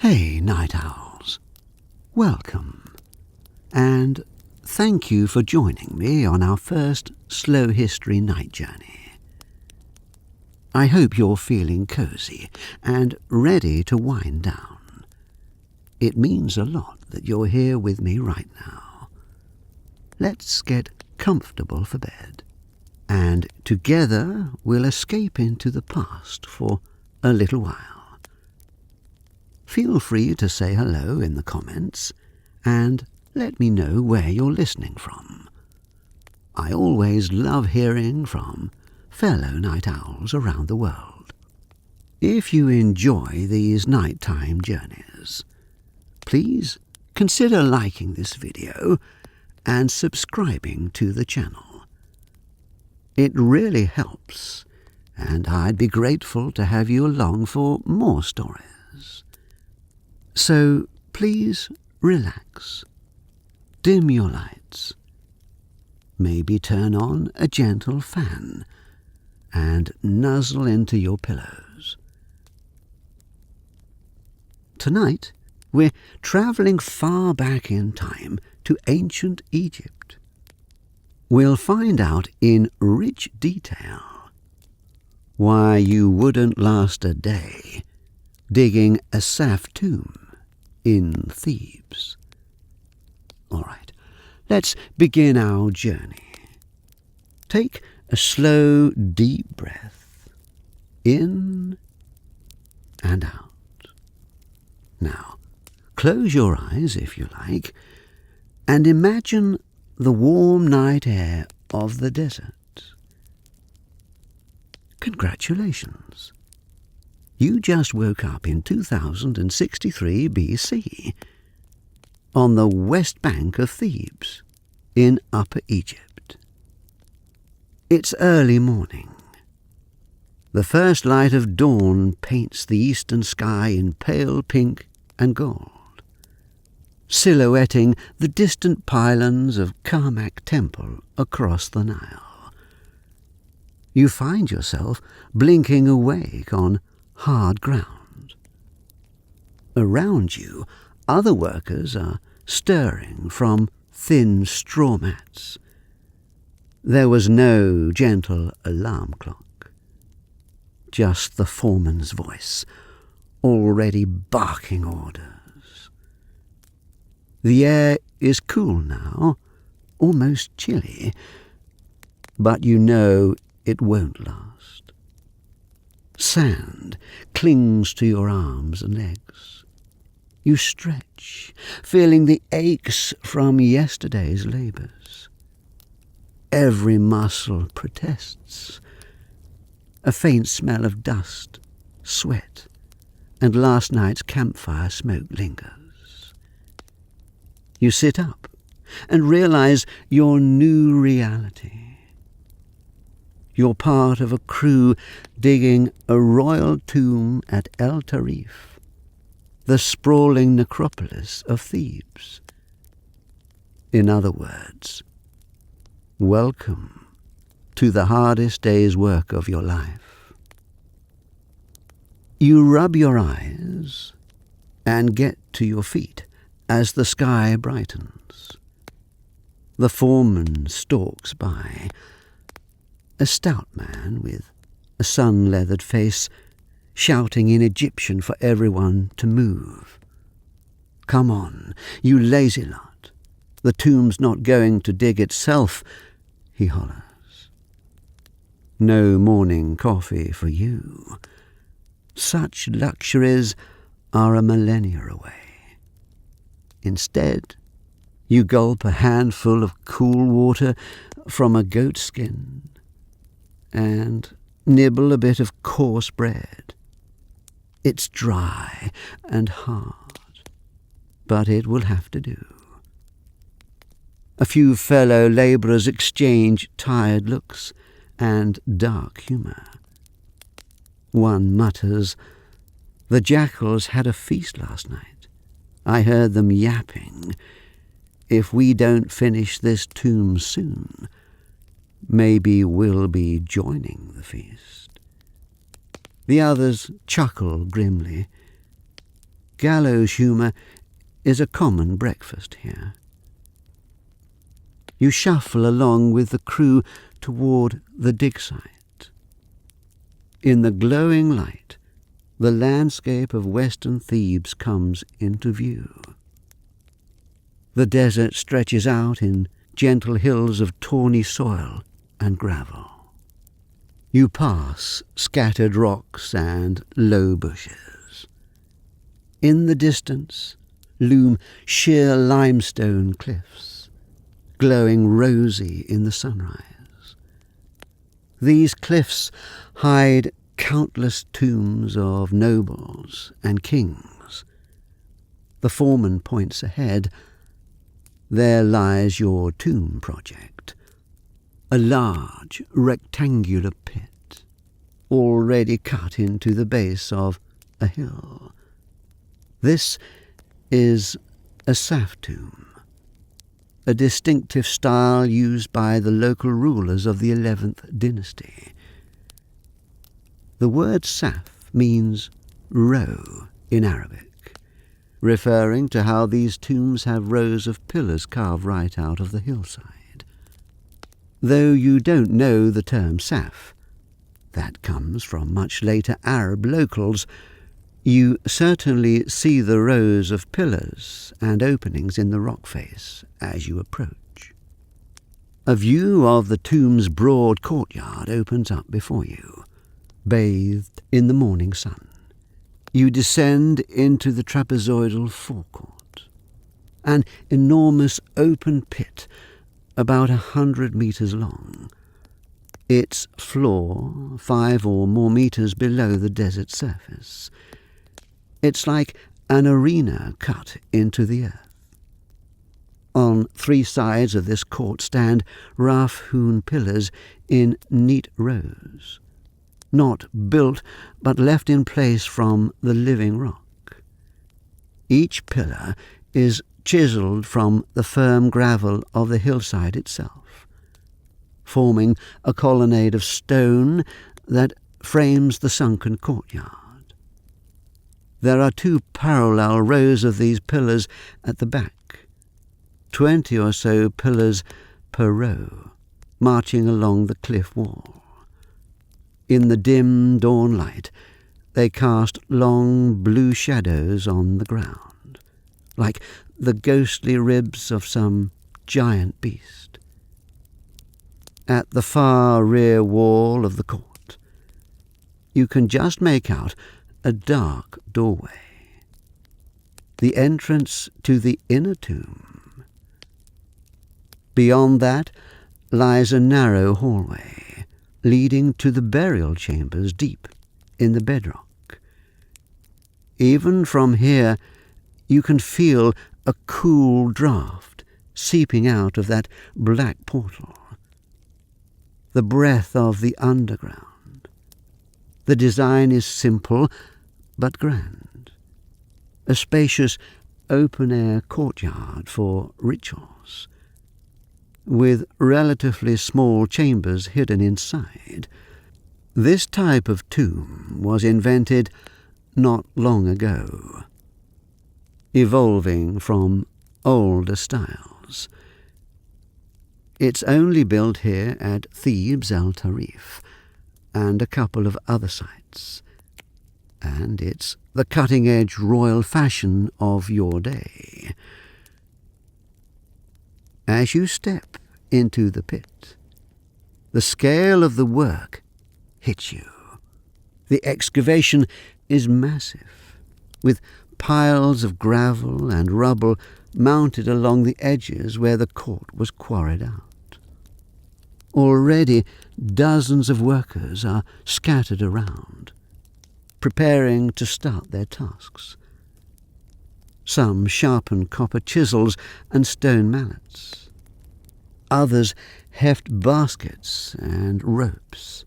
Hey, night owls. Welcome, and thank you for joining me on our first Slow History night journey. I hope you're feeling cozy and ready to wind down. It means a lot that you're here with me right now. Let's get comfortable for bed, and together we'll escape into the past for a little while. Feel free to say hello in the comments and let me know where you're listening from. I always love hearing from fellow night owls around the world. If you enjoy these nighttime journeys, please consider liking this video and subscribing to the channel. It really helps, and I'd be grateful to have you along for more stories. So please relax, dim your lights, maybe turn on a gentle fan and nuzzle into your pillows. Tonight, we're travelling far back in time to ancient Egypt. We'll find out in rich detail why you wouldn't last a day digging a Saff tomb in Thebes. All right, let's begin our journey. Take a slow, deep breath, in and out. Now, close your eyes if you like, and imagine the warm night air of the desert. Congratulations! You just woke up in 2063 BC, on the west bank of Thebes, in Upper Egypt. It's early morning. The first light of dawn paints the eastern sky in pale pink and gold, silhouetting the distant pylons of Karnak Temple across the Nile. You find yourself blinking awake on hard ground. Around you, other workers are stirring from thin straw mats. There was no gentle alarm clock, just the foreman's voice, already barking orders. The air is cool now, almost chilly, but you know it won't last. Sand clings to your arms and legs. You stretch, feeling the aches from yesterday's labours. Every muscle protests. A faint smell of dust, sweat, and last night's campfire smoke lingers. You sit up and realise your new reality. You're part of a crew digging a royal tomb at El-Tarif, the sprawling necropolis of Thebes. In other words, welcome to the hardest day's work of your life. You rub your eyes and get to your feet as the sky brightens. The foreman stalks by, a stout man with a sun-leathered face, shouting in Egyptian for everyone to move. "Come on, you lazy lot. The tomb's not going to dig itself," he hollers. "No morning coffee for you. Such luxuries are a millennia away. Instead, you gulp a handful of cool water from a goat skin and nibble a bit of coarse bread. It's dry and hard, but it will have to do." A few fellow labourers exchange tired looks and dark humour. One mutters, "The jackals had a feast last night. I heard them yapping. If we don't finish this tomb soon, maybe we'll be joining the feast." The others chuckle grimly. gallows humour is a common breakfast here. You shuffle along with the crew toward the dig site. In the glowing light, the landscape of western Thebes comes into view. The desert stretches out in gentle hills of tawny soil and gravel. You pass scattered rocks and low bushes. In the distance loom sheer limestone cliffs, glowing rosy in the sunrise. These cliffs hide countless tombs of nobles and kings. The foreman points ahead. There lies your tomb project, a large rectangular pit, already cut into the base of a hill. This is a Saff tomb, a distinctive style used by the local rulers of the 11th dynasty. The word Saff means row in Arabic, referring to how these tombs have rows of pillars carved right out of the hillside. Though you don't know the term Saff, that comes from much later Arab locals, you certainly see the rows of pillars and openings in the rock face as you approach. A view of the tomb's broad courtyard opens up before you, bathed in the morning sun. You descend into the trapezoidal forecourt, an enormous open pit about 100 meters long, its floor 5 or more meters below the desert surface. It's like an arena cut into the earth. On 3 sides of this court stand rough-hewn pillars in neat rows, not built but left in place from the living rock. Each pillar is chiselled from the firm gravel of the hillside itself, forming a colonnade of stone that frames the sunken courtyard. There are 2 parallel rows of these pillars at the back, 20 or so pillars per row, marching along the cliff wall. In the dim dawn light, they cast long blue shadows on the ground, like the ghostly ribs of some giant beast. At the far rear wall of the court, you can just make out a dark doorway, the entrance to the inner tomb. Beyond that lies a narrow hallway leading to the burial chambers deep in the bedrock. Even from here, you can feel a cool draught seeping out of that black portal, the breath of the underground. The design is simple but grand, a spacious open-air courtyard for rituals, with relatively small chambers hidden inside. This type of tomb was invented not long ago, evolving from older styles. It's only built here at Thebes El-Tarif and a couple of other sites, and it's the cutting-edge royal fashion of your day. As you step into the pit, the scale of the work hits you. The excavation is massive, with piles of gravel and rubble mounted along the edges where the court was quarried out. Already dozens of workers are scattered around, preparing to start their tasks. Some sharpen copper chisels and stone mallets. Others heft baskets and ropes.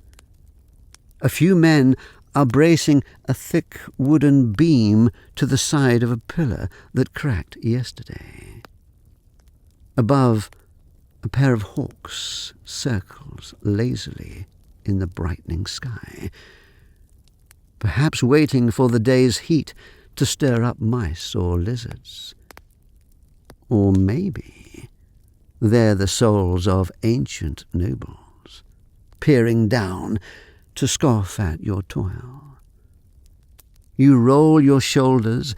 A few men are bracing a thick wooden beam to the side of a pillar that cracked yesterday. Above, a pair of hawks circles lazily in the brightening sky, perhaps waiting for the day's heat to stir up mice or lizards. Or maybe they're the souls of ancient nobles, peering down to scoff at your toil. You roll your shoulders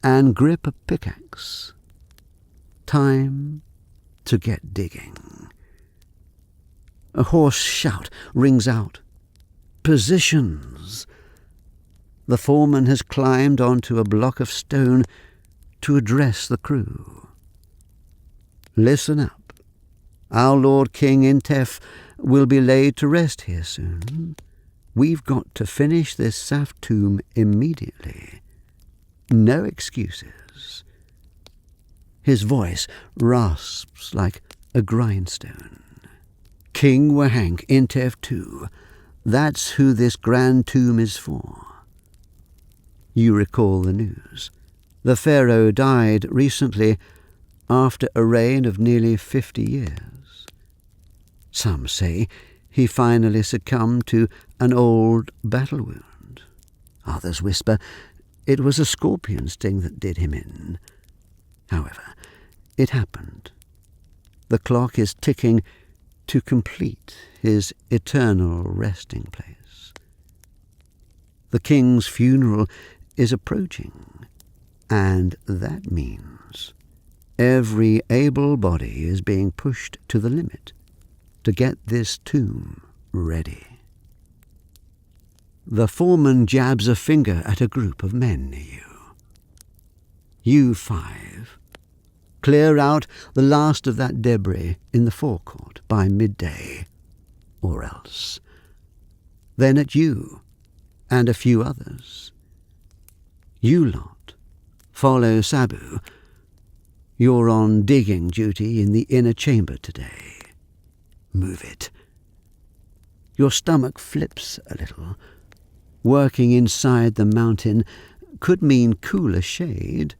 and grip a pickaxe. Time to get digging. A hoarse shout rings out. Positions! The foreman has climbed onto a block of stone to address the crew. Listen up. Our Lord King Intef will be laid to rest here soon. We've got to finish this Saff tomb immediately. No excuses. His voice rasps like a grindstone. King Intef II, that's who this grand tomb is for. You recall the news. The pharaoh died recently after a reign of nearly 50 years. Some say he finally succumbed to an old battle wound. Others whisper it was a scorpion sting that did him in. However, it happened. The clock is ticking to complete his eternal resting place. The king's funeral is approaching, and that means every able body is being pushed to the limit to get this tomb ready. The foreman jabs a finger at a group of men near you. You 5. Clear out the last of that debris in the forecourt by midday, or else. Then at you and a few others. You lot follow Sabu. You're on digging duty in the inner chamber today. Move it. Your stomach flips a little. Working inside the mountain could mean cooler shade,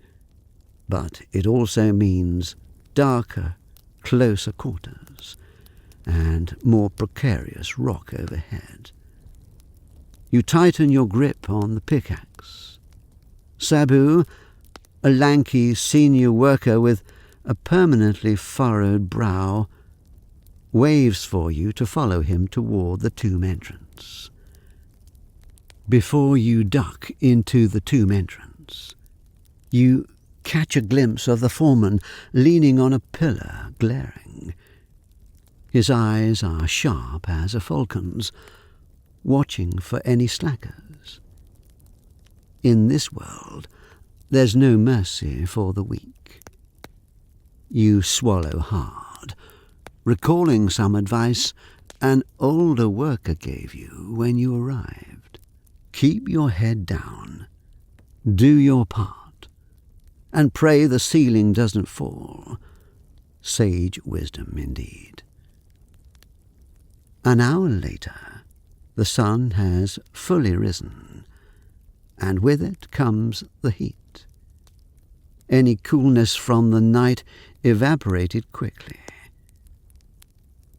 but it also means darker, closer quarters and more precarious rock overhead. You tighten your grip on the pickaxe. Sabu, a lanky senior worker with a permanently furrowed brow, waves for you to follow him toward the tomb entrance. Before you duck into the tomb entrance, you catch a glimpse of the foreman leaning on a pillar, glaring. His eyes are sharp as a falcon's, watching for any slackers. In this world, there's no mercy for the weak. You swallow hard, recalling some advice an older worker gave you when you arrived. Keep your head down, do your part, and pray the ceiling doesn't fall. Sage wisdom indeed. An hour later, the sun has fully risen, and with it comes the heat. Any coolness from the night evaporated quickly.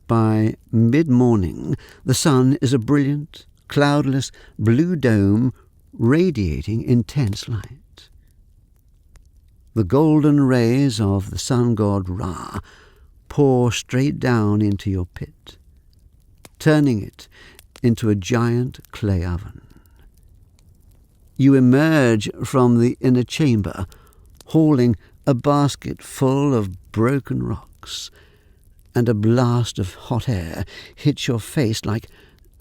By mid-morning, the sun is a brilliant, cloudless blue dome radiating intense light. The golden rays of the sun god Ra pour straight down into your pit, turning it into a giant clay oven. You emerge from the inner chamber, hauling a basket full of broken rocks, and a blast of hot air hits your face like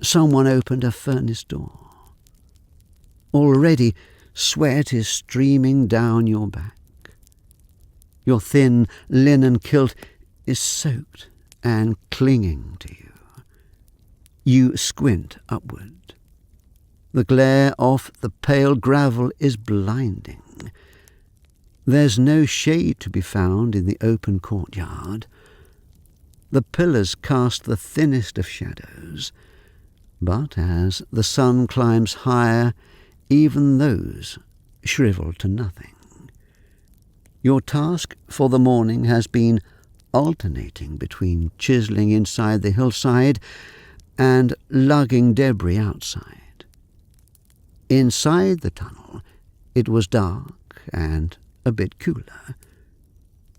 someone opened a furnace door. Already, sweat is streaming down your back. Your thin linen kilt is soaked and clinging to you. You squint upward. The glare off the pale gravel is blinding. There's no shade to be found in the open courtyard. The pillars cast the thinnest of shadows, but as the sun climbs higher, even those shrivel to nothing. Your task for the morning has been alternating between chiseling inside the hillside and lugging debris outside. Inside the tunnel, It was dark and a bit cooler,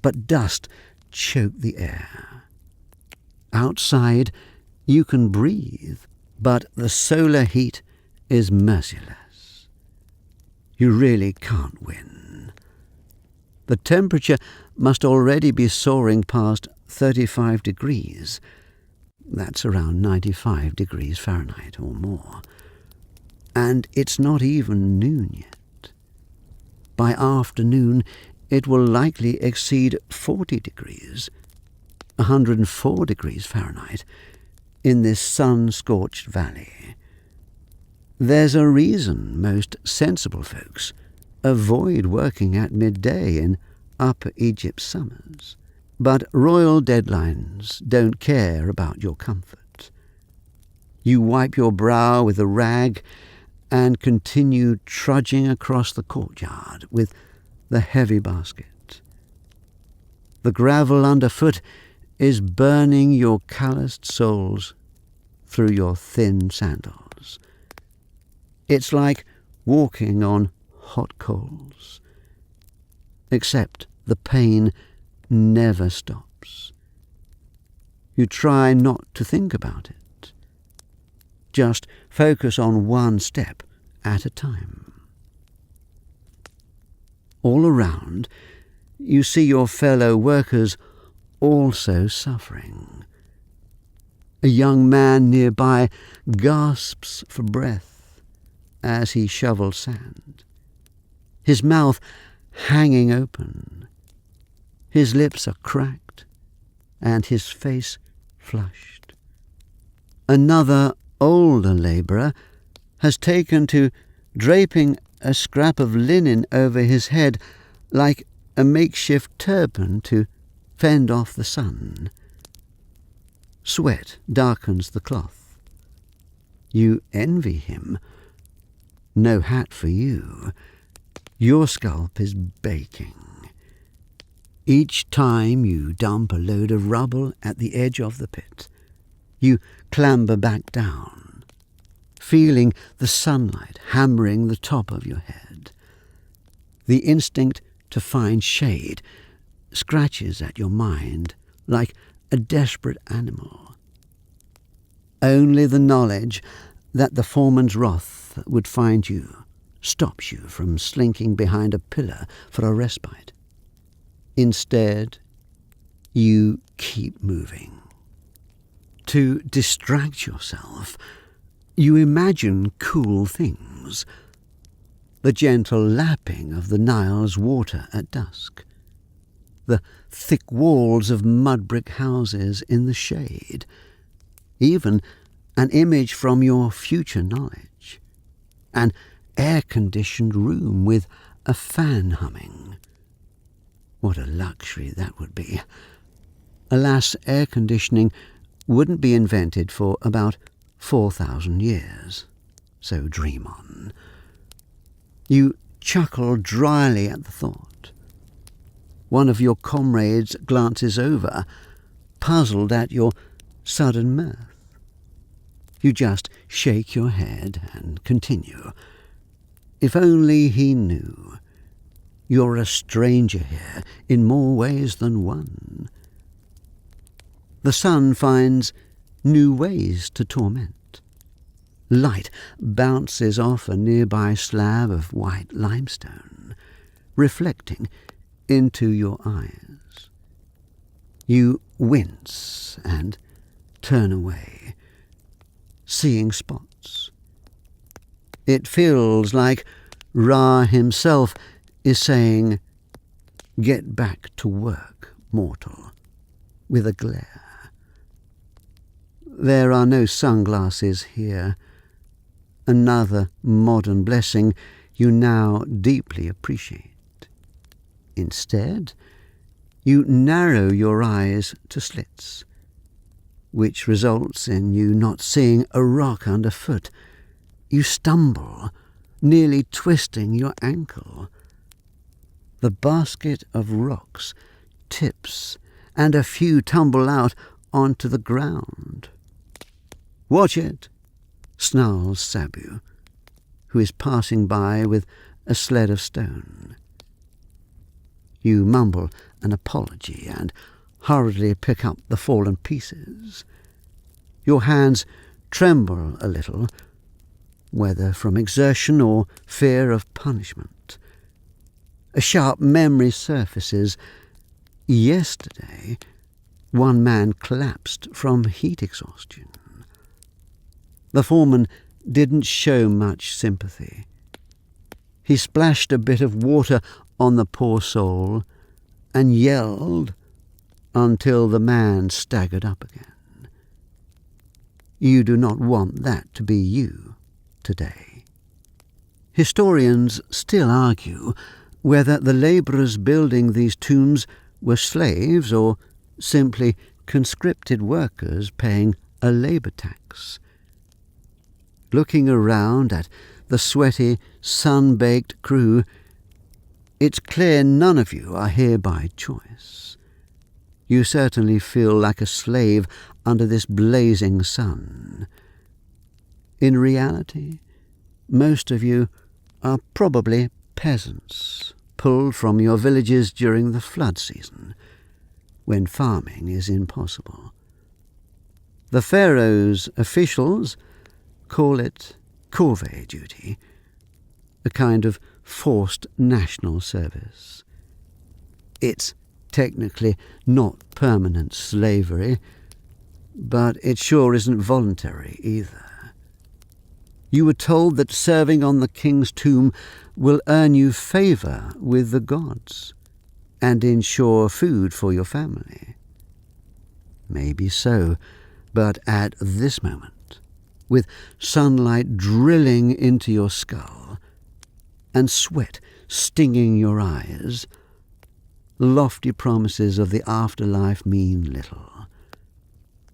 but dust choked the air. Outside, you can breathe, but the solar heat is merciless. You really can't win. The temperature must already be soaring past 35 degrees. That's around 95 degrees Fahrenheit or more. And it's not even noon yet. By afternoon, it will likely exceed 40 degrees, 104 degrees Fahrenheit, in this sun-scorched valley. There's a reason most sensible folks avoid working at midday in Upper Egypt summers. But royal deadlines don't care about your comfort. You wipe your brow with a rag and continue trudging across the courtyard with the heavy basket. The gravel underfoot is burning your calloused soles through your thin sandals. It's like walking on hot coals. Except the pain never stops. You try not to think about it. Just focus on one step at a time. All around, you see your fellow workers also suffering. A young man nearby gasps for breath as he shovels sand, his mouth hanging open. His lips are cracked and his face flushed. Another older labourer has taken to draping a scrap of linen over his head like a makeshift turban to fend off the sun. Sweat darkens the cloth. You envy him. No hat for you. Your scalp is baking. Each time you dump a load of rubble at the edge of the pit, you clamber back down, feeling the sunlight hammering the top of your head. The instinct to find shade scratches at your mind like a desperate animal. Only the knowledge that the foreman's wrath would find you stops you from slinking behind a pillar for a respite. Instead, you keep moving. To distract yourself, you imagine cool things. The gentle lapping of the Nile's water at dusk. The thick walls of mud brick houses in the shade. Even an image from your future knowledge. An air-conditioned room with a fan humming. What a luxury that would be. Alas, air conditioning wouldn't be invented for about 4,000 years. So dream on. You chuckle dryly at the thought. One of your comrades glances over, puzzled at your sudden mirth. You just shake your head and continue. If only he knew. You're a stranger here in more ways than one. The sun finds new ways to torment. Light bounces off a nearby slab of white limestone, reflecting into your eyes. You wince and turn away, seeing spots. It feels like Ra himself is saying, "Get back to work, mortal," with a glare. There are no sunglasses here. Another modern blessing you now deeply appreciate. Instead, you narrow your eyes to slits, which results in you not seeing a rock underfoot. You stumble, nearly twisting your ankle. The basket of rocks tips, and a few tumble out onto the ground. "Watch it," snarls Sabu, who is passing by with a sled of stone. You mumble an apology and hurriedly pick up the fallen pieces. Your hands tremble a little, whether from exertion or fear of punishment. A sharp memory surfaces. Yesterday, one man collapsed from heat exhaustion. The foreman didn't show much sympathy. He splashed a bit of water on the poor soul and yelled until the man staggered up again. You do not want that to be you today. Historians still argue whether the labourers building these tombs were slaves or simply conscripted workers paying a labour tax. Looking around at the sweaty, sun-baked crew, it's clear none of you are here by choice. You certainly feel like a slave under this blazing sun. In reality, most of you are probably peasants, pulled from your villages during the flood season, when farming is impossible. The pharaoh's officials call it corvée duty, a kind of forced national service. It's technically not permanent slavery, but it sure isn't voluntary either. You were told that serving on the king's tomb will earn you favour with the gods and ensure food for your family. Maybe so, but at this moment, with sunlight drilling into your skull and sweat stinging your eyes, lofty promises of the afterlife mean little.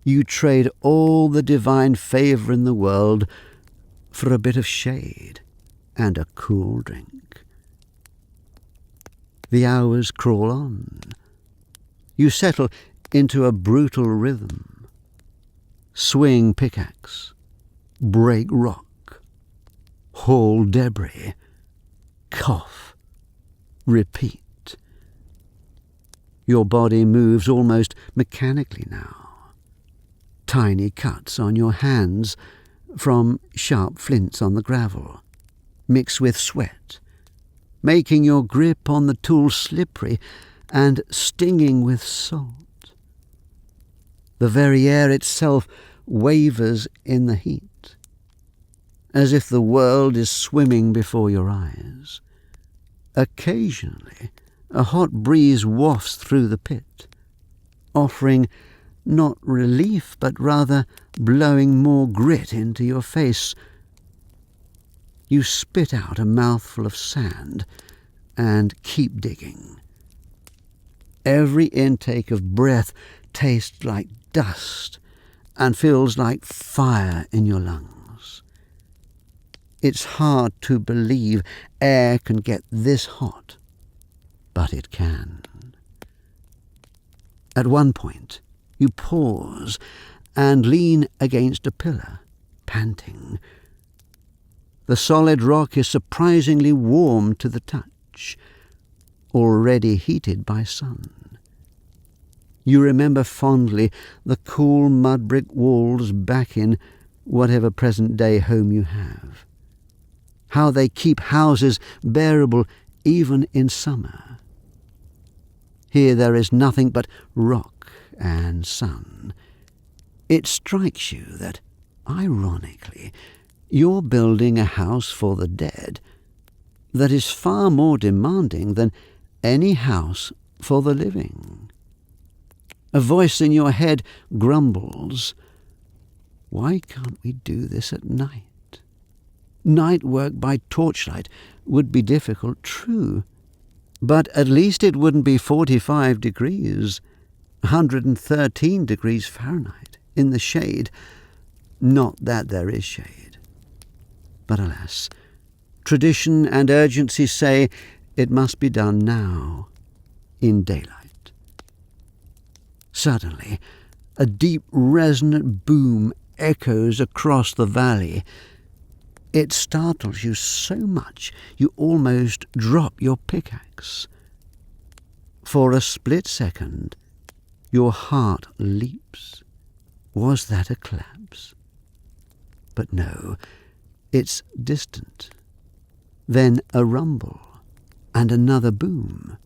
You trade all the divine favour in the world for a bit of shade and a cool drink. The hours crawl on. You settle into a brutal rhythm. Swing pickaxe, break rock, haul debris, cough, repeat. Your body moves almost mechanically now. Tiny cuts on your hands from sharp flints on the gravel, mix with sweat, making your grip on the tool slippery and stinging with salt. The very air itself wavers in the heat, as if the world is swimming before your eyes. Occasionally, a hot breeze wafts through the pit, offering not relief, but rather blowing more grit into your face. You spit out a mouthful of sand and keep digging. Every intake of breath tastes like dust and feels like fire in your lungs. It's hard to believe air can get this hot, but it can. At one point, you pause and lean against a pillar, panting. The solid rock is surprisingly warm to the touch, already heated by sun. You remember fondly the cool mud brick walls back in whatever present-day home you have. How they keep houses bearable even in summer. Here there is nothing but rock and sun. It strikes you that, ironically, you're building a house for the dead that is far more demanding than any house for the living. A voice in your head grumbles, "Why can't we do this at night? Night work by torchlight would be difficult, true, but at least it wouldn't be 45 degrees, 113 degrees Fahrenheit in the shade. Not that there is shade. But alas, tradition and urgency say it must be done now, in daylight." Suddenly, a deep resonant boom echoes across the valley. It startles you so much you almost drop your pickaxe. For a split second, your heart leaps. Was that a collapse? But no, it's distant. Then a rumble and another boom.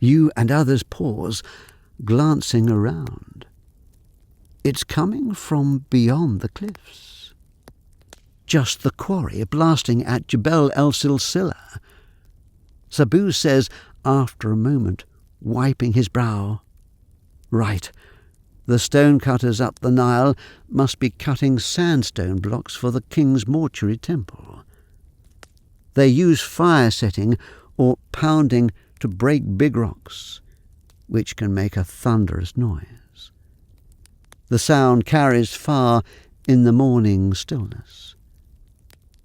You and others pause, glancing around. It's coming from beyond the cliffs. Just the quarry blasting at Jebel el-Silsila. Sabu says, after a moment, wiping his brow, "Right, the stonecutters up the Nile must be cutting sandstone blocks for the king's mortuary temple. They use fire setting or pounding to break big rocks, which can make a thunderous noise. The sound carries far in the morning stillness.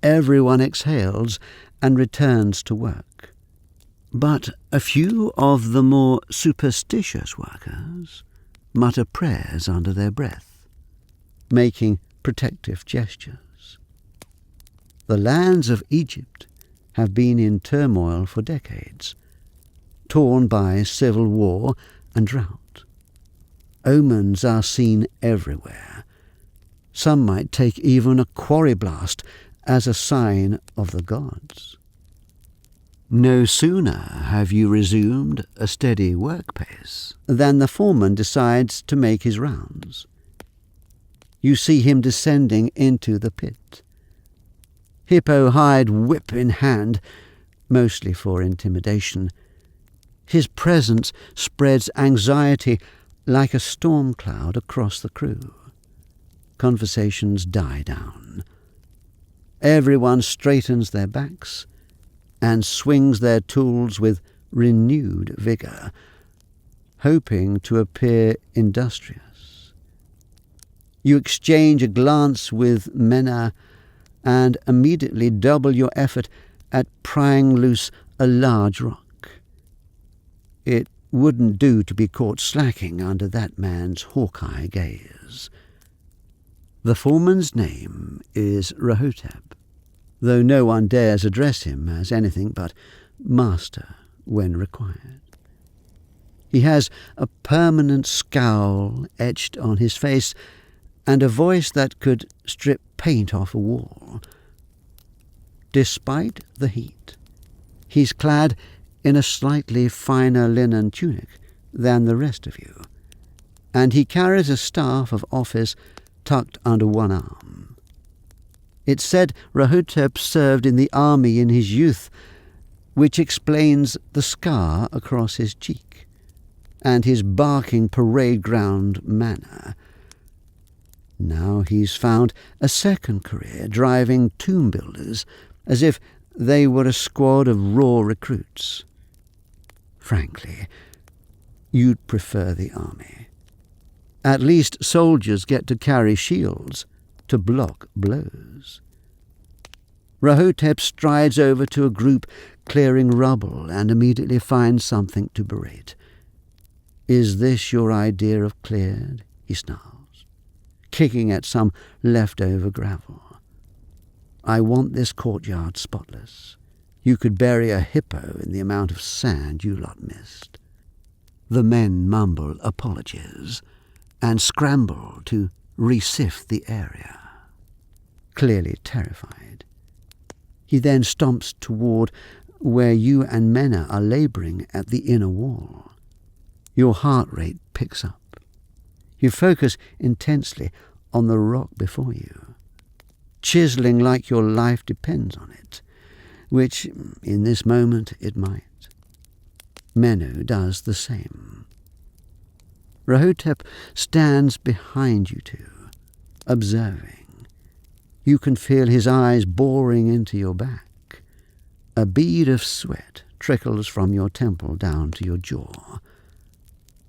Everyone exhales and returns to work. But a few of the more superstitious workers mutter prayers under their breath, making protective gestures. The lands of Egypt have been in turmoil for decades, torn by civil war and drought. Omens are seen everywhere. Some might take even a quarry blast as a sign of the gods. No sooner have you resumed a steady work pace than the foreman decides to make his rounds. You see him descending into the pit, hippo-hide whip in hand, mostly for intimidation. His presence spreads anxiety like a storm cloud across the crew. Conversations die down. Everyone straightens their backs and swings their tools with renewed vigour, hoping to appear industrious. You exchange a glance with Mena and immediately double your effort at prying loose a large rock. It wouldn't do to be caught slacking under that man's hawk-eye gaze. The foreman's name is Rahotep, though no one dares address him as anything but master when required. He has a permanent scowl etched on his face and a voice that could strip paint off a wall. Despite the heat, he's clad in a slightly finer linen tunic than the rest of you, and he carries a staff of office tucked under one arm. It's said Rahotep served in the army in his youth, which explains the scar across his cheek and his barking parade ground manner. Now he's found a second career driving tomb builders as if they were a squad of raw recruits. Frankly, you'd prefer the army. At least soldiers get to carry shields to block blows. Rahotep strides over to a group clearing rubble and immediately finds something to berate. "Is this your idea of cleared?" he snarls, kicking at some leftover gravel. "I want this courtyard spotless. You could bury a hippo in the amount of sand you lot missed." The men mumble apologies and scramble to re-sift the area, clearly terrified. He then stomps toward where you and Mena are labouring at the inner wall. Your heart rate picks up. You focus intensely on the rock before you, chiselling like your life depends on it, which in this moment it might. Menu does the same. Rahotep stands behind you two, observing. You can feel his eyes boring into your back. A bead of sweat trickles from your temple down to your jaw,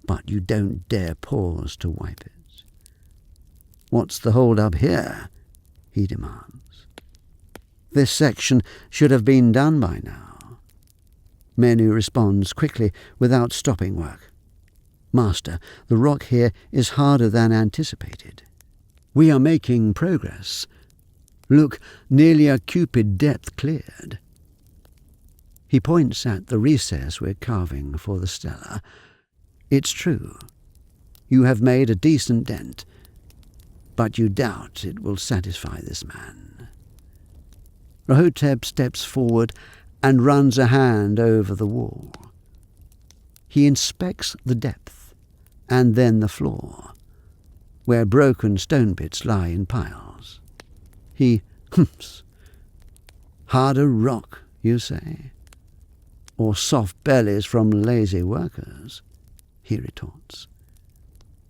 but you don't dare pause to wipe it. "What's the hold-up here?" he demands. "This section should have been done by now." Menu responds quickly without stopping work. "Master, the rock here is harder than anticipated. We are making progress, Look, nearly a cupid depth cleared. He points at the recess we're carving for the stela. It's true. You have made a decent dent, but you doubt it will satisfy this man. Rahotep steps forward and runs a hand over the wall. He inspects the depth, and then the floor, where broken stone bits lie in piles. He humps. Harder rock, you say? Or soft bellies from lazy workers? He retorts.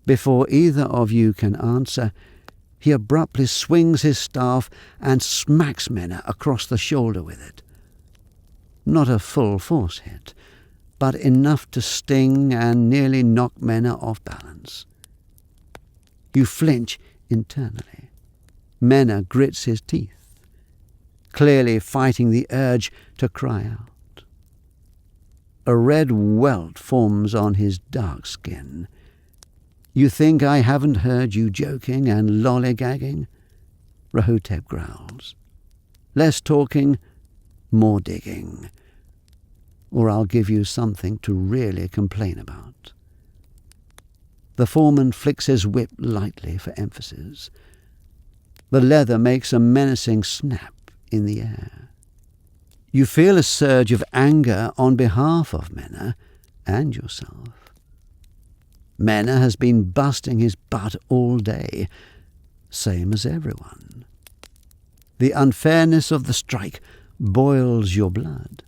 Before either of you can answer, he abruptly swings his staff and smacks Mena across the shoulder with it. Not a full force hit, but enough to sting and nearly knock Mena off balance. You flinch internally. Mena grits his teeth, clearly fighting the urge to cry out. A red welt forms on his dark skin. You think I haven't heard you joking and lollygagging? Rahotep growls. Less talking, more digging. Or I'll give you something to really complain about. The foreman flicks his whip lightly for emphasis. The leather makes a menacing snap in the air. You feel a surge of anger on behalf of Mena and yourself. Mena has been busting his butt all day, same as everyone. The unfairness of the strike boils your blood.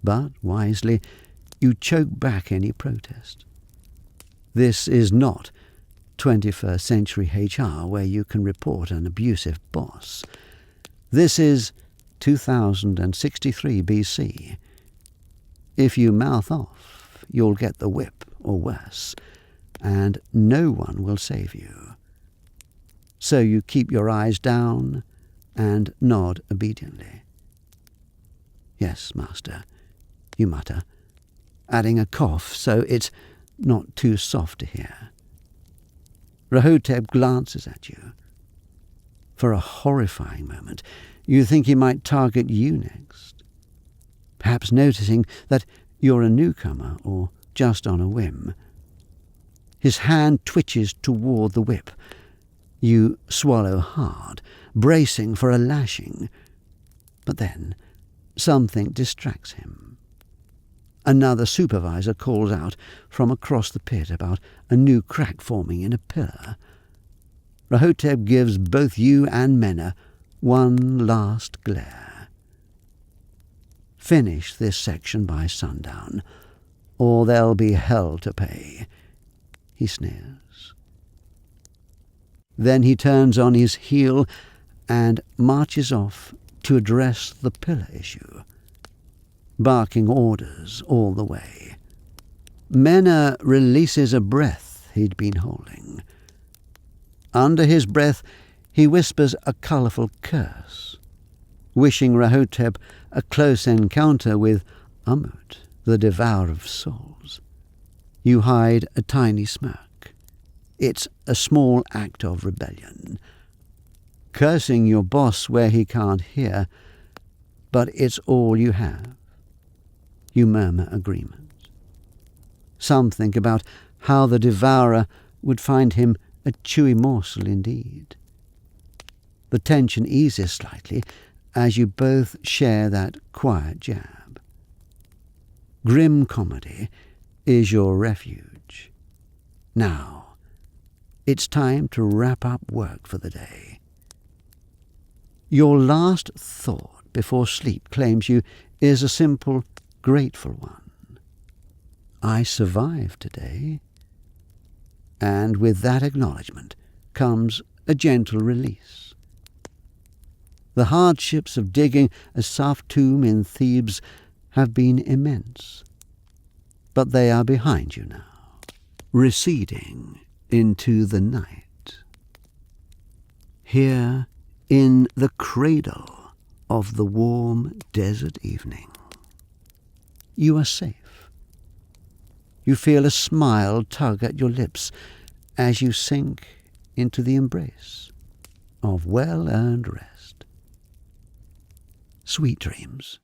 But, wisely, you choke back any protest. This is not 21st century HR where you can report an abusive boss. This is 2063 BC. If you mouth off, you'll get the whip or worse, and no one will save you. So you keep your eyes down and nod obediently. Yes, master, you mutter, adding a cough so it's not too soft to hear. Rahotep glances at you. For a horrifying moment, you think he might target you next, perhaps noticing that you're a newcomer or just on a whim. His hand twitches toward the whip. You swallow hard, bracing for a lashing. But then something distracts him. Another supervisor calls out from across the pit about a new crack forming in a pillar. Rahotep gives both you and Mena one last glare. Finish this section by sundown, or there'll be hell to pay, he sneers. Then he turns on his heel and marches off to address the pillar issue, barking orders all the way. Mena releases a breath he'd been holding. Under his breath, he whispers a colourful curse, wishing Rahotep a close encounter with Umut, the devourer of souls. You hide a tiny smirk. It's a small act of rebellion. Cursing your boss where he can't hear, but it's all you have. You murmur agreement. Something about how the devourer would find him a chewy morsel indeed. The tension eases slightly as you both share that quiet jab. Grim comedy is your refuge. Now, it's time to wrap up work for the day. Your last thought before sleep claims you is a simple, grateful one. I survived today. And with that acknowledgement comes a gentle release. The hardships of digging a Saff tomb in Thebes have been immense, but they are behind you now, receding into the night. Here, in the cradle of the warm desert evening, you are safe. You feel a smile tug at your lips as you sink into the embrace of well-earned rest. Sweet dreams.